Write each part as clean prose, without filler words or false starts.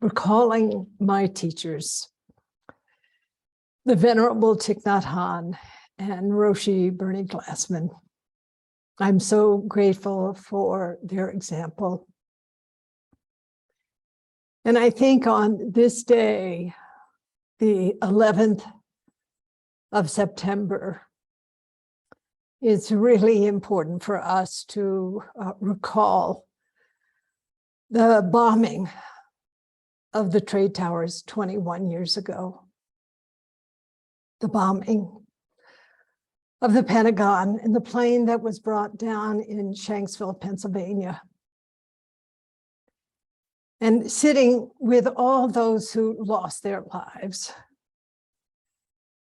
recalling my teachers, the Venerable Thich Nhat Hanh and Roshi Bernie Glassman. I'm so grateful for their example. And I think on this day, the 11th of September, it's really important for us to recall the bombing of the trade towers 21 years ago, the bombing of the Pentagon and the plane that was brought down in Shanksville, Pennsylvania. And sitting with all those who lost their lives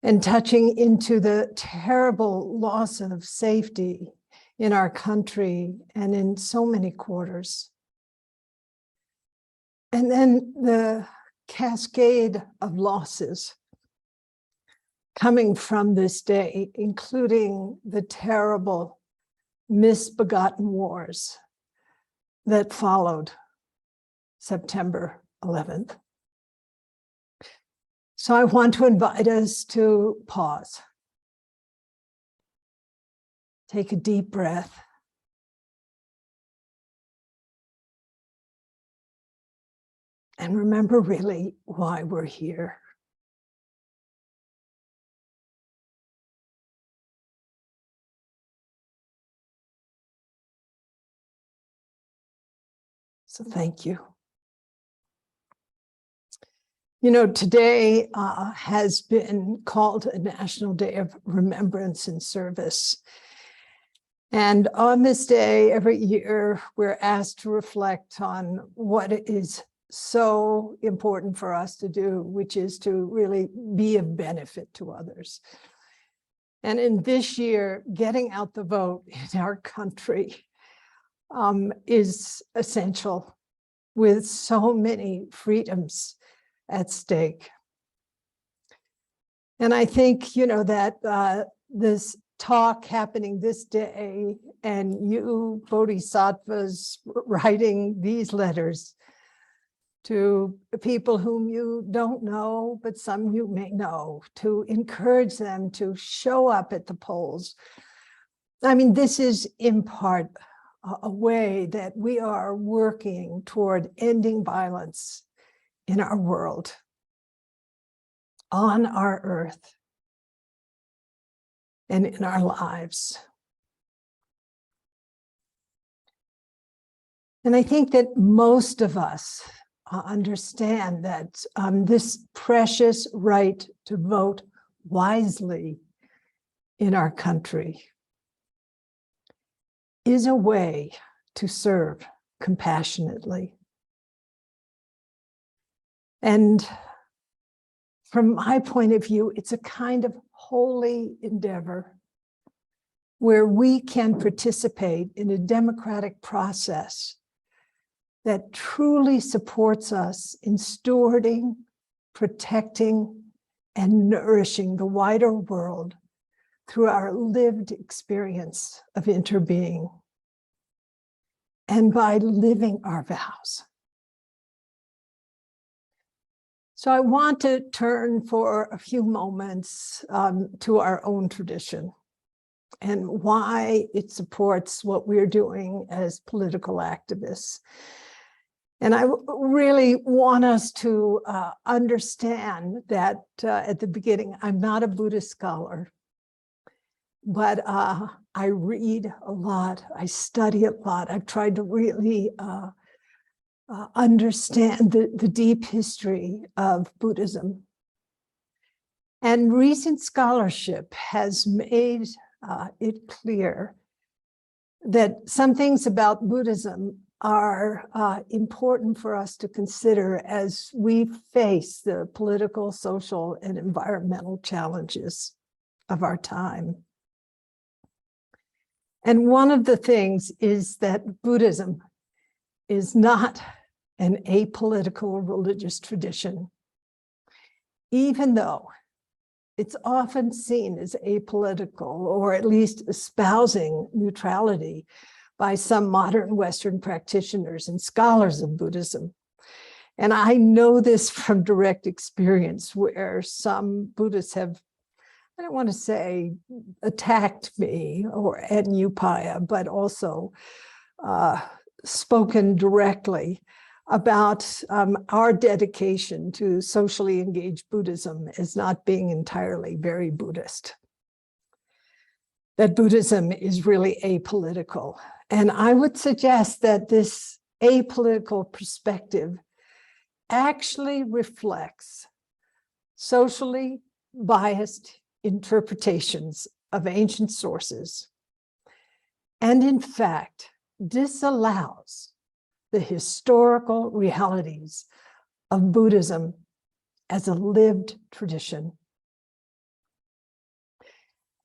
and touching into the terrible loss of safety in our country and in so many quarters. And then the cascade of losses coming from this day, including the terrible misbegotten wars that followed September 11th. So I want to invite us to pause. Take a deep breath. And remember really why we're here. So thank you. You know, today has been called a National Day of Remembrance and Service. And on this day, every year, we're asked to reflect on what is so important for us to do, which is to really be of benefit to others. And in this year, getting out the vote in our country is essential, with so many freedoms at stake. And I think, you know, that this talk happening this day and you bodhisattvas writing these letters to people whom you don't know, but some you may know, to encourage them to show up at the polls. I mean, this is in part a way that we are working toward ending violence in our world, on our earth, and in our lives. And I think that most of us understand that this precious right to vote wisely in our country is a way to serve compassionately. And from my point of view, it's a kind of holy endeavor where we can participate in a democratic process that truly supports us in stewarding, protecting, and nourishing the wider world through our lived experience of interbeing and by living our vows. So I want to turn for a few moments to our own tradition and why it supports what we're doing as political activists. And I really want us to understand that at the beginning, I'm not a Buddhist scholar, but I read a lot, I study a lot. I've tried to really understand the deep history of Buddhism. And recent scholarship has made it clear that some things about Buddhism are important for us to consider as we face the political, social, and environmental challenges of our time. And one of the things is that Buddhism is not an apolitical religious tradition, even though it's often seen as apolitical, or at least espousing neutrality by some modern Western practitioners and scholars of Buddhism. And I know this from direct experience where some Buddhists have, I don't want to say attacked me or at Upaya, but also spoken directly about our dedication to socially engaged Buddhism as not being entirely very Buddhist. That Buddhism is really apolitical. And I would suggest that this apolitical perspective actually reflects socially biased interpretations of ancient sources, and in fact, disallows the historical realities of Buddhism as a lived tradition.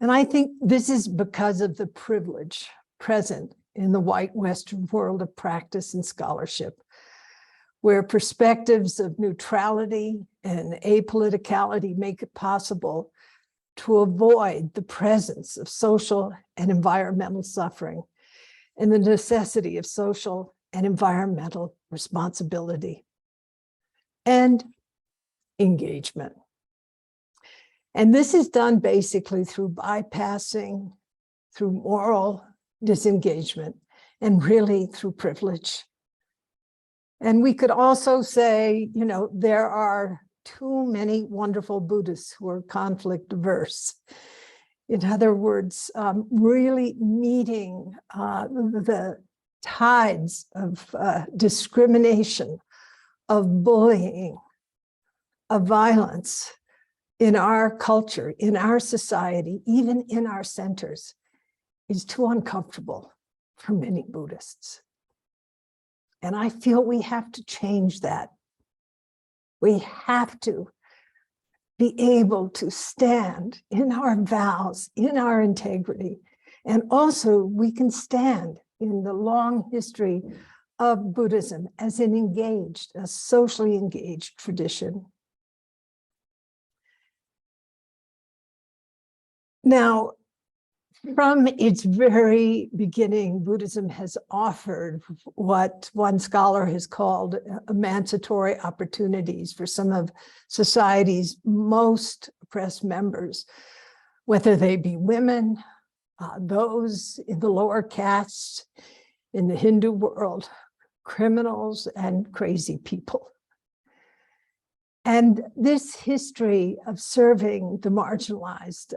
And I think this is because of the privilege present in the white Western world of practice and scholarship, where perspectives of neutrality and apoliticality make it possible to avoid the presence of social and environmental suffering and the necessity of social and environmental responsibility and engagement. And this is done basically through bypassing, through moral disengagement, and really through privilege. And we could also say, you know, there are too many wonderful Buddhists who are conflict averse. In other words, really meeting the tides of discrimination, of bullying, of violence in our culture, in our society, even in our centers, is too uncomfortable for many Buddhists. And I feel we have to change that. We have to be able to stand in our vows, in our integrity, and also we can stand in the long history of Buddhism as an engaged, a socially engaged tradition. Now, from its very beginning, Buddhism has offered what one scholar has called emancipatory opportunities for some of society's most oppressed members, whether they be women, those in the lower castes, in the Hindu world, criminals, and crazy people. And this history of serving the marginalized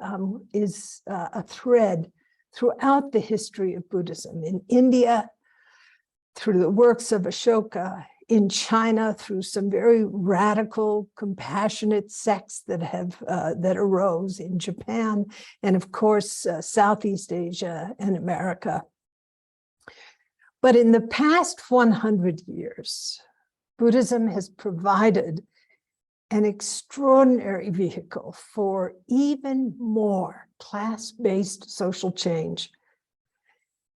is a thread throughout the history of Buddhism. In India, through the works of Ashoka, in China, through some very radical, compassionate sects that arose in Japan, and of course, Southeast Asia and America. But in the past 100 years, Buddhism has provided an extraordinary vehicle for even more class-based social change.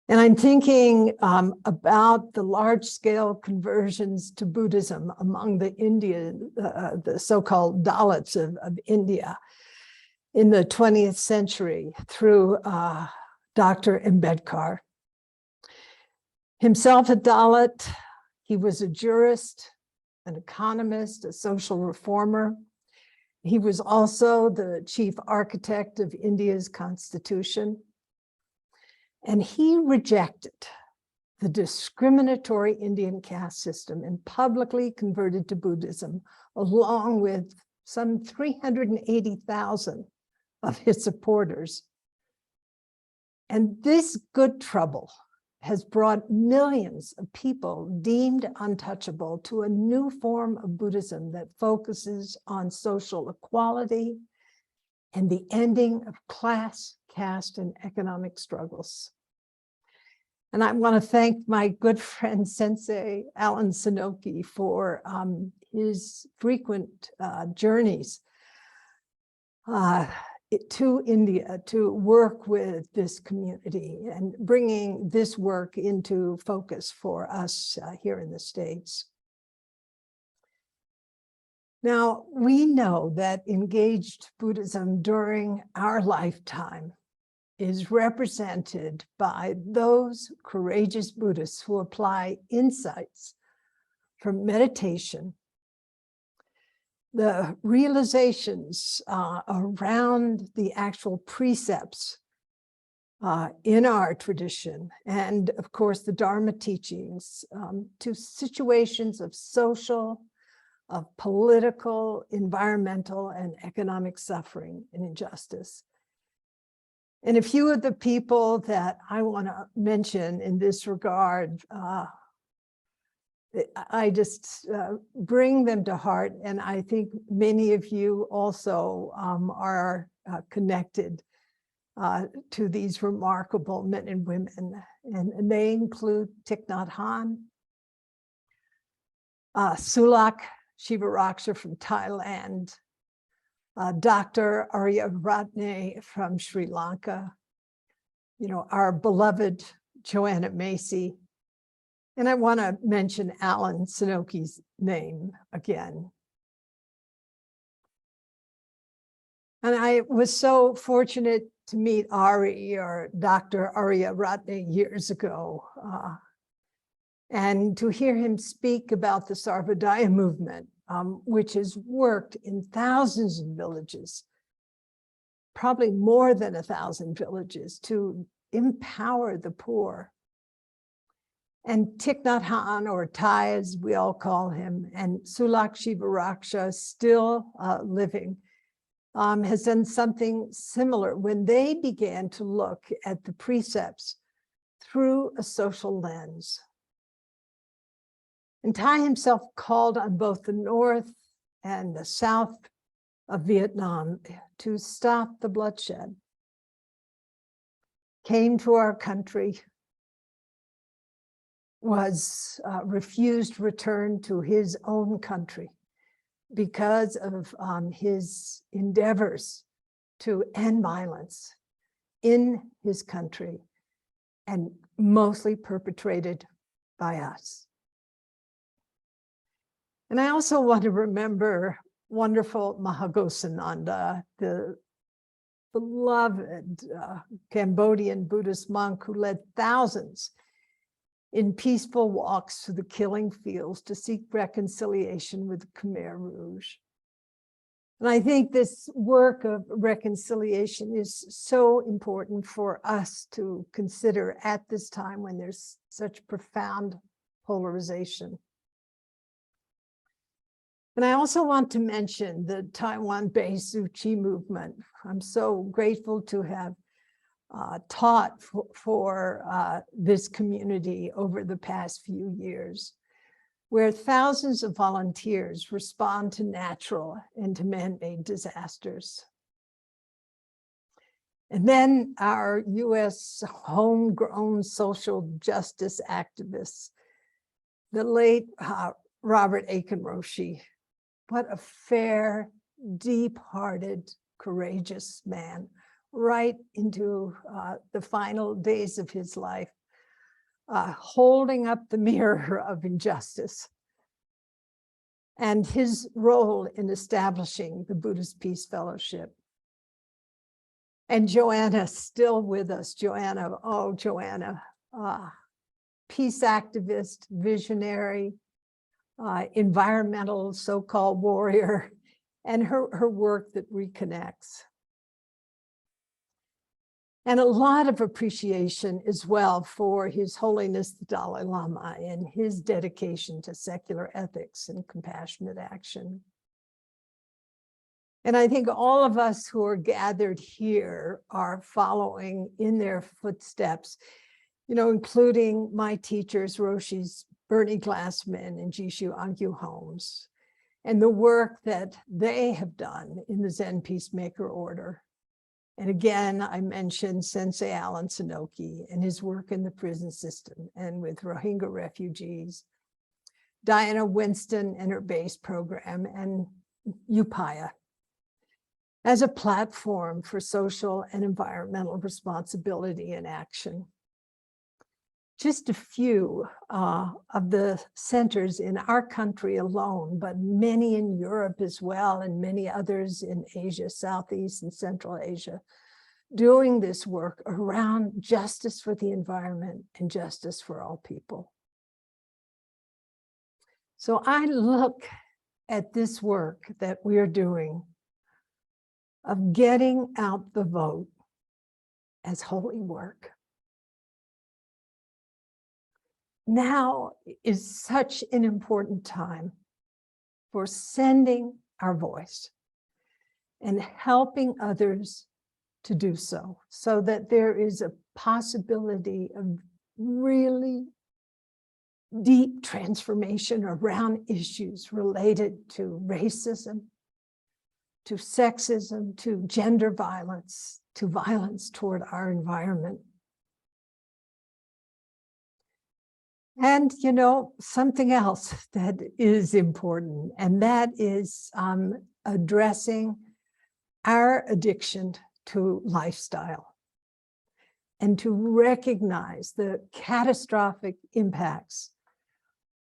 And I'm thinking about the large-scale conversions to Buddhism among the so-called Dalits of India in the 20th century through Dr. Ambedkar. Himself a Dalit, he was a jurist, an economist, a social reformer. He was also the chief architect of India's constitution. And he rejected the discriminatory Indian caste system and publicly converted to Buddhism, along with some 380,000 of his supporters. And this good trouble has brought millions of people deemed untouchable to a new form of Buddhism that focuses on social equality and the ending of class, caste, and economic struggles. And I want to thank my good friend Sensei Alan Sanoki for his frequent journeys to India to work with this community and bringing this work into focus for us here in the States. Now, we know that engaged Buddhism during our lifetime is represented by those courageous Buddhists who apply insights from meditation the realizations around the actual precepts in our tradition, and of course the Dharma teachings, to situations of social, of political, environmental, and economic suffering and injustice. And a few of the people that I want to mention in this regard, I just bring them to heart, and I think many of you also are connected to these remarkable men and women, and they include Thich Nhat Hanh, Sulak Shivaraksha from Thailand, Dr. Aryaratne from Sri Lanka, our beloved Joanna Macy, and I want to mention Alan Sanoki's name again. And I was so fortunate to meet Ari, or Dr. Aryaratne, years ago, and to hear him speak about the Sarvodaya movement, which has worked in thousands of villages, probably more than 1,000 villages, to empower the poor. And Thich Nhat Hanh, or Thai as we all call him, and Sulak Shivaraksha, still living, has done something similar when they began to look at the precepts through a social lens. And Thai himself called on both the North and the South of Vietnam to stop the bloodshed, came to our country, was refused return to his own country because of his endeavors to end violence in his country, and mostly perpetrated by us. And I also want to remember wonderful Mahagosananda, the beloved Cambodian Buddhist monk who led thousands in peaceful walks through the killing fields to seek reconciliation with the Khmer Rouge. And I think this work of reconciliation is so important for us to consider at this time when there's such profound polarization. And I also want to mention the Taiwan-based Tzu Chi movement. I'm so grateful to have taught for this community over the past few years, where thousands of volunteers respond to natural and to man-made disasters. And then our US homegrown social justice activists, the late Robert Aiken Roshi. What a fair, deep-hearted, courageous man, right into the final days of his life, holding up the mirror of injustice, and his role in establishing the Buddhist Peace Fellowship. And Joanna, still with us. Joanna, oh, Joanna, peace activist, visionary, environmental so-called warrior, and her work that reconnects. And a lot of appreciation as well for His Holiness the Dalai Lama and his dedication to secular ethics and compassionate action. And I think all of us who are gathered here are following in their footsteps, including my teachers, Roshi's Bernie Glassman and Jishu Angyu Holmes, and the work that they have done in the Zen Peacemaker Order. And again, I mentioned Sensei Alan Sanoki and his work in the prison system and with Rohingya refugees, Diana Winston and her base program, and Upaya as a platform for social and environmental responsibility and action. Just a few of the centers in our country alone, but many in Europe as well, and many others in Asia, Southeast and Central Asia, doing this work around justice for the environment and justice for all people. So I look at this work that we are doing of getting out the vote as holy work. Now is such an important time for sending our voice and helping others to do so, so that there is a possibility of really deep transformation around issues related to racism, to sexism, to gender violence, to violence toward our environment. And, you know, something else that is important, and that is addressing our addiction to lifestyle and to recognize the catastrophic impacts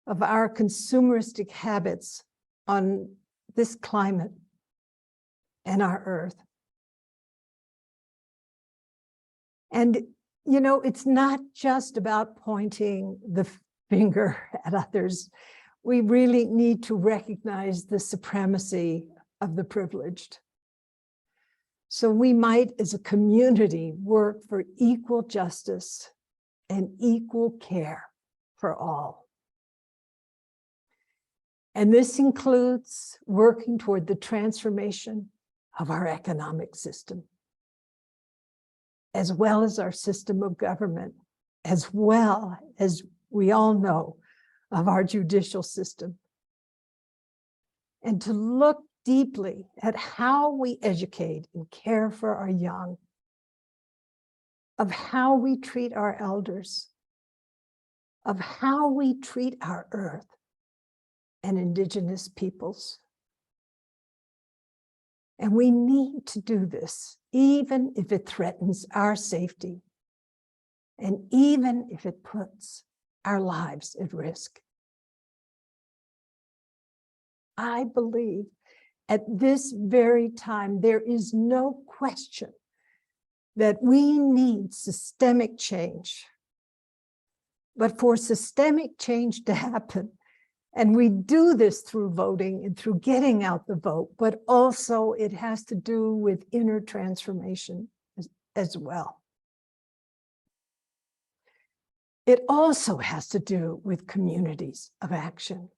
of our consumeristic habits on this climate and our earth. And, you know, it's not just about pointing the finger at others. We really need to recognize the supremacy of the privileged. So we might, as a community, work for equal justice and equal care for all. And this includes working toward the transformation of our economic system, as well as our system of government, as well as we all know of our judicial system. And to look deeply at how we educate and care for our young, of how we treat our elders, of how we treat our earth and indigenous peoples. And we need to do this, even if it threatens our safety, and even if it puts our lives at risk. I believe at this very time, there is no question that we need systemic change. But for systemic change to happen, and we do this through voting and through getting out the vote, but also it has to do with inner transformation as well. It also has to do with communities of action.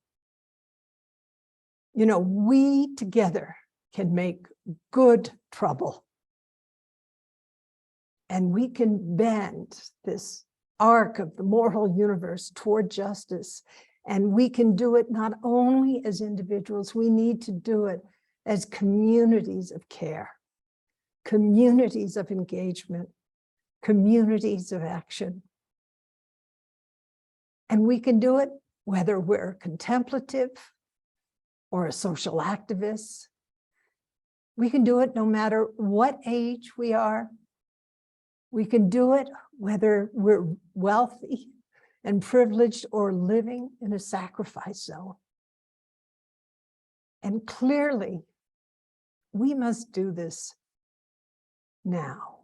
You know, we together can make good trouble. And we can bend this arc of the moral universe toward justice. And we can do it not only as individuals, we need to do it as communities of care, communities of engagement, communities of action. And we can do it whether we're contemplative or a social activist. We can do it no matter what age we are. We can do it whether we're wealthy and privileged or living in a sacrifice zone. And clearly, we must do this now.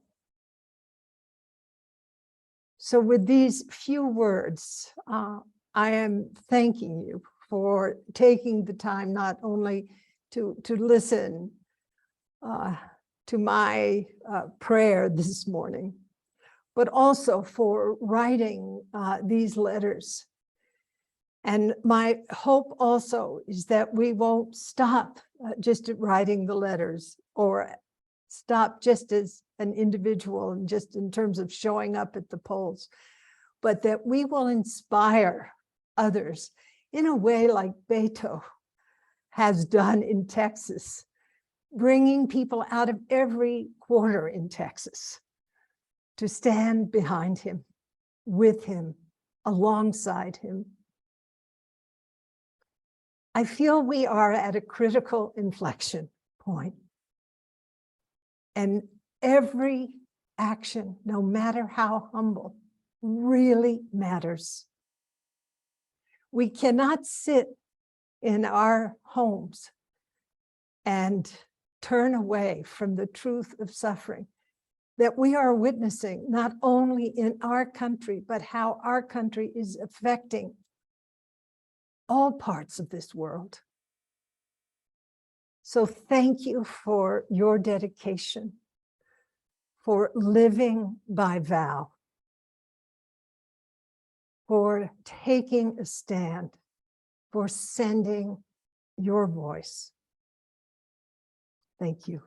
So with these few words, I am thanking you for taking the time not only to listen to my prayer this morning, but also for writing these letters. And my hope also is that we won't stop just at writing the letters or stop just as an individual and just in terms of showing up at the polls, but that we will inspire others in a way like Beto has done in Texas, bringing people out of every quarter in Texas to stand behind him, with him, alongside him. I feel we are at a critical inflection point. And every action, no matter how humble, really matters. We cannot sit in our homes and turn away from the truth of suffering that we are witnessing, not only in our country, but how our country is affecting all parts of this world. So thank you for your dedication, for living by vow, for taking a stand, for sending your voice. Thank you.